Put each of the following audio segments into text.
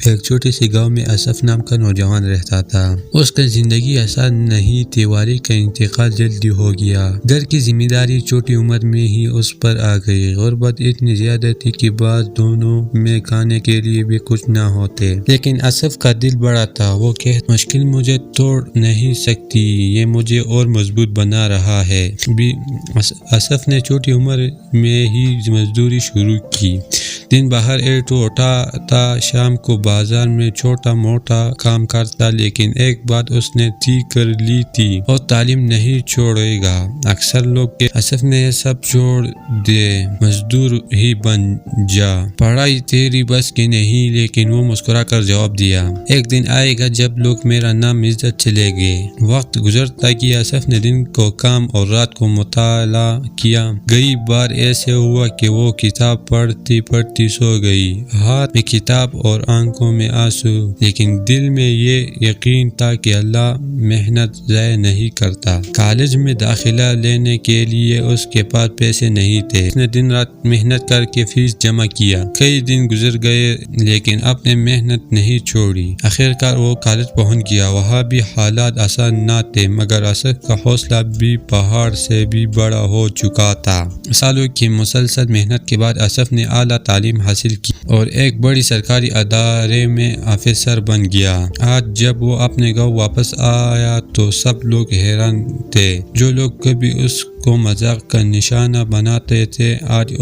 ایک چھوٹے سے گاؤں میں اسف نام کا نوجوان رہتا تھا۔ اس کا زندگی آسان نہیں تھی، والد کا انتقال جلدی ہو گیا۔ گھر کی ذمہ داری چھوٹی عمر میں ہی اس پر آ گئی۔ غربت اتنی زیادہ تھی کہ بعض دنوں میں کھانے کے لیے بھی کچھ نہ ہوتے، لیکن اسف کا دل بڑا تھا۔ وہ کہتا، مشکل مجھے توڑ نہیں سکتی، یہ مجھے اور مضبوط بنا رہا ہے۔ اسف نے چھوٹی عمر میں ہی مزدوری شروع کی۔ دن بھر اینٹیں اٹھاتا، شام کو بازار میں چھوٹا موٹا کام کرتا، لیکن ایک بات اس نے طے کر لی تھی، وہ تعلیم نہیں چھوڑے گا۔ اکثر لوگ کہتے، اسف نے یہ سب چھوڑ دے، مزدور ہی بن جا، پڑھائی تیری بس کی نہیں، لیکن وہ مسکرا کر جواب دیا، ایک دن آئے گا جب لوگ میرا نام عزت چلے گے۔ وقت گزرتا گیا، اسف نے دن کو کام اور رات کو مطالعہ کیا۔ کئی بار ایسے ہوا کہ وہ کتاب پڑھتی پڑھتی سو گئی، ہاتھ میں کتاب اور آنکھوں میں آنسو، لیکن دل میں یہ یقین تھا کہ اللہ محنت ضائع نہیں کرتا۔ کالج میں داخلہ لینے کے لیے اس کے پاس پیسے نہیں تھے۔ اس نے دن رات محنت کر کے فیس جمع کیا۔ کئی دن گزر گئے لیکن اپنے محنت نہیں چھوڑی۔ آخرکار وہ کالج پہنچ گیا۔ وہاں بھی حالات آسان نہ تھے، مگر اسف کا حوصلہ بھی پہاڑ سے بھی بڑا ہو چکا تھا۔ سالوں کی مسلسل محنت کے بعد اسف نے اعلیٰ تعلیم حاصل کی اور ایک بڑی سرکاری ادارے میں آفیسر بن گیا۔ آج جب وہ اپنے گاؤں واپس آیا تو سب لوگ حیران تھے۔ جو لوگ کبھی اس کو مذاق کا نشانہ بناتے تھے، آج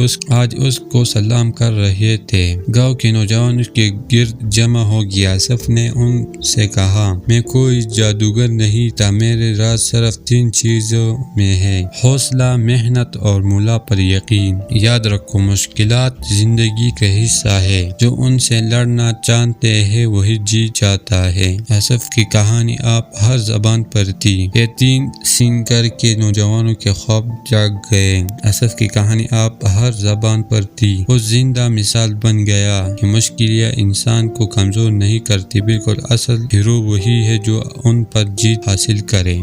اس کو سلام کر رہے تھے۔ گاؤں کے نوجوان اس کے گرد جمع ہو گیا۔ اسف نے ان سے کہا، میں کوئی جادوگر نہیں تھا، میرے راز صرف 3 چیزوں میں ہے، حوصلہ، محنت اور مولا پر یقین۔ یاد رکھو، مشکلات زندگی کا حصہ ہے، جو ان سے لڑنا چاہتے ہیں وہی جیت جاتا ہے۔ اسف کی کہانی آپ ہر زبان پر تھی۔ یہ 3 سن کر کے نوجوانوں کے خواب جاگ گئے۔ اسف کی کہانی آپ ہر زبان پر تھی۔ وہ زندہ مثال بن گیا کہ مشکلیں انسان کو کمزور نہیں کرتی، بالکل اصل ہیرو وہی ہے جو ان پر جیت حاصل کرے۔